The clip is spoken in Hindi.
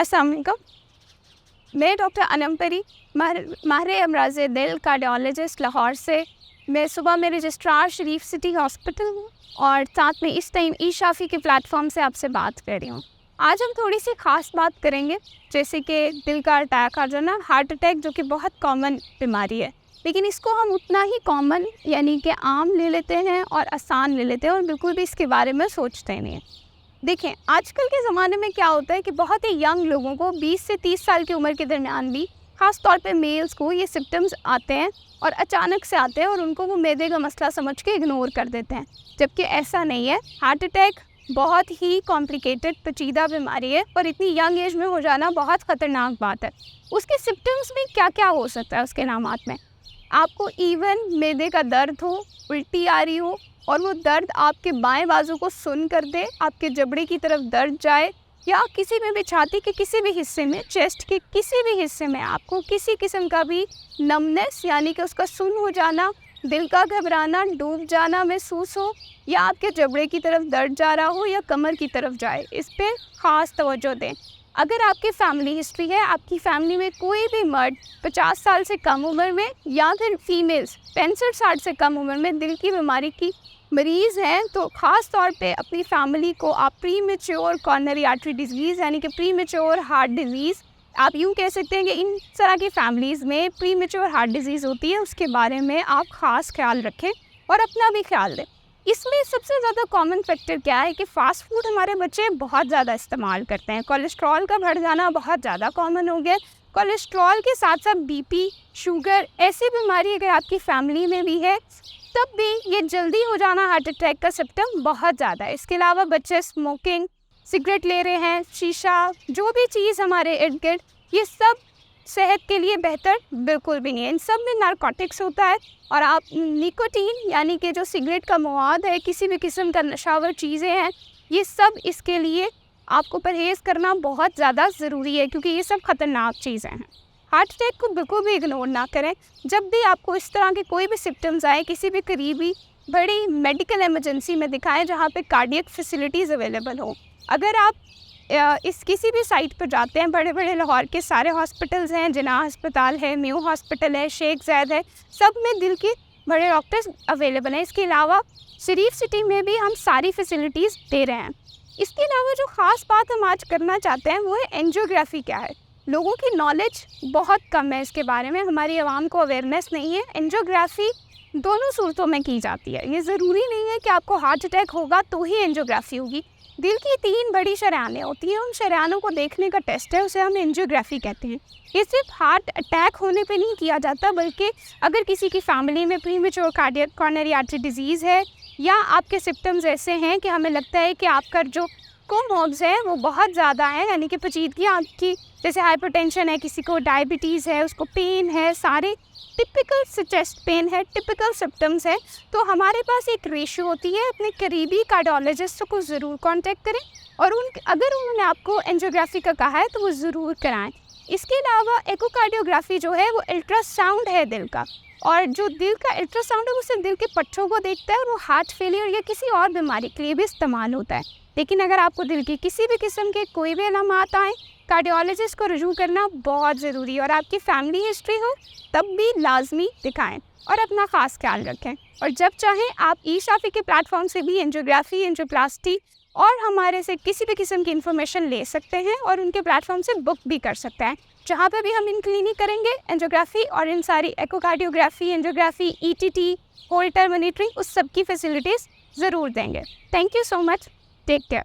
अस्सलाम वालेकुम। मैं डॉक्टर अनम परी, माहिर अमराज़ दिल कार्डियोलॉजिस्ट लाहौर से। मैं सुबह में रजिस्ट्रार शरीफ सिटी हॉस्पिटल हूँ और साथ में इस टाइम ई शाफ़ी के प्लेटफॉर्म से आपसे बात कर रही हूँ। आज हम थोड़ी सी ख़ास बात करेंगे, जैसे कि दिल का अटैक आ जाना, हार्ट अटैक, जो कि बहुत कॉमन बीमारी है, लेकिन इसको हम उतना ही कॉमन यानी कि आम ले लेते हैं और आसान ले लेते हैं और बिल्कुल भी इसके बारे में सोचते नहीं हैं। देखें, आजकल के ज़माने में क्या होता है कि बहुत ही यंग लोगों को 20 से 30 साल की उम्र के दरमियान भी, ख़ास तौर पे मेल्स को, ये सिम्टम्स आते हैं और अचानक से आते हैं और उनको वो मैदे का मसला समझ के इग्नोर कर देते हैं, जबकि ऐसा नहीं है। हार्ट अटैक बहुत ही कॉम्प्लिकेटेड पेचीदा बीमारी है और इतनी यंग एज में हो जाना बहुत ख़तरनाक बात है। उसके सिम्टम्स में क्या क्या हो सकता है? उसके नामात में आपको इवन मैदे का दर्द हो, उल्टी आ रही हो और वो दर्द आपके बाएं बाजू को सुन कर दे, आपके जबड़े की तरफ दर्द जाए, या किसी में भी छाती के किसी भी हिस्से में, चेस्ट के किसी भी हिस्से में आपको किसी किस्म का भी नमनेस यानी कि उसका सुन्न हो जाना, दिल का घबराना, डूब जाना महसूस हो, या आपके जबड़े की तरफ दर्द जा रहा हो या कमर की तरफ जाए, इस पर ख़ास तवज्जो दें। अगर आपकी फैमिली हिस्ट्री है, आपकी फैमिली में कोई भी मर्द 50 साल से कम उम्र में या फिर फीमेल्स 65-60 से कम उम्र में दिल की बीमारी की मरीज़ हैं, तो ख़ास तौर पे अपनी फैमिली को आप प्रीमेच्योर कॉर्नरी आर्टरी डिजीज़ यानी कि प्रीमेच्योर हार्ट डिजीज़, आप यूँ कह सकते हैं कि इन तरह की फैमिलीज़ में प्रीमेच्योर हार्ट डिजीज़ होती है, उसके बारे में आप ख़ास ख्याल रखें और अपना भी ख्याल दें। इसमें सबसे ज़्यादा कॉमन फैक्टर क्या है कि फ़ास्ट फूड हमारे बच्चे बहुत ज़्यादा इस्तेमाल करते हैं। कोलेस्ट्रॉल का बढ़ जाना बहुत ज़्यादा कॉमन हो गया। कोलेस्ट्रॉल के साथ साथ बीपी, शुगर, ऐसी बीमारी अगर आपकी फैमिली में भी है, तब भी ये जल्दी हो जाना हार्ट अटैक का सिम्टम बहुत ज़्यादा है। इसके अलावा बच्चे स्मोकिंग, सिगरेट ले रहे हैं, शीशा, जो भी चीज़ हमारे इर्द गिर्द, ये सब सेहत के लिए बेहतर बिल्कुल भी नहीं है। इन सब में नारकोटिक्स होता है और आप निकोटीन यानी कि जो सिगरेट का मवाद है, किसी भी किस्म का नशावर चीज़ें हैं, ये सब इसके लिए आपको परहेज़ करना बहुत ज़्यादा ज़रूरी है, क्योंकि ये सब ख़तरनाक चीज़ें हैं। हार्ट अटैक को बिल्कुल भी इग्नोर ना करें। जब भी आपको इस तरह के कोई भी सिम्टम्स आए, किसी भी करीबी बड़ी मेडिकल इमरजेंसी में दिखाएं जहाँ पे कार्डियक फैसिलिटीज़ अवेलेबल हो। अगर आप इस किसी भी साइट पर जाते हैं, बड़े बड़े लाहौर के सारे हॉस्पिटल्स हैं, जिन्ना अस्पताल है, म्यू हॉस्पिटल है, शेख ज़ैद है, सब में दिल के बड़े डॉक्टर्स अवेलेबल हैं। इसके अलावा शरीफ सिटी में भी हम सारी फैसिलिटीज़ दे रहे हैं। इसके अलावा जो ख़ास बात हम आज करना चाहते हैं वो है एंजियोग्राफी क्या है। लोगों की नॉलेज बहुत कम है इसके बारे में, हमारी आवाम को अवेयरनेस नहीं है। एंजियोग्राफी दोनों सूरतों में की जाती है। ये ज़रूरी नहीं है कि आपको हार्ट अटैक होगा तो ही एंजियोग्राफी होगी। दिल की 3 बड़ी शरेयानें होती हैं, उन शरेयानों को देखने का टेस्ट है, उसे हम एंजियोग्राफी कहते हैं। ये सिर्फ हार्ट अटैक होने पे नहीं किया जाता, बल्कि अगर किसी की फैमिली में premature cardiac coronary artery disease है या आपके सिम्टम्स ऐसे हैं कि हमें लगता है कि आपका जो कोमॉर्ब्स है वो बहुत ज़्यादा है, यानी कि पेचीदगी आपकी, जैसे हाइपरटेंशन है, किसी को डायबिटीज़ है, उसको पेन है, सारे टिपिकल से चेस्ट पेन है, टिपिकल सिम्टम्स है, तो हमारे पास एक रेशियो होती है। अपने करीबी कार्डियोलॉजिस्ट को ज़रूर कांटेक्ट करें और अगर उन्होंने आपको एंजियोग्राफी का कहा है तो वो ज़रूर कराएं। इसके अलावा एकोकार्डियोग्राफी जो है वो अल्ट्रासाउंड है दिल का, और जो दिल का अल्ट्रासाउंड है वो सिर्फ दिल के पट्टों को देखता है और वो हार्ट फेलियर या किसी और बीमारी के लिए भी इस्तेमाल होता है। लेकिन अगर आपको दिल की किसी भी किस्म के कोई भी अलामात आएँ, कार्डियोलॉजिस्ट को रुजू करना बहुत ज़रूरी है, और आपकी फैमिली हिस्ट्री हो तब भी लाजमी दिखाएं और अपना ख़ास ख्याल रखें। और जब चाहें आप ई शाफ़ी के प्लेटफॉर्म से भी एंजियोग्राफी, एंजियोप्लास्टी और हमारे से किसी भी किस्म की इन्फॉर्मेशन ले सकते हैं और उनके प्लेटफॉर्म से बुक भी कर सकते हैं, जहाँ पे भी हम इन क्लिनिक करेंगे एंजियोग्राफी और इन सारी echocardiography, angiography, ETT, Holter monitoring, उस सब की फैसिलिटीज़ ज़रूर देंगे। Thank you so much, take care.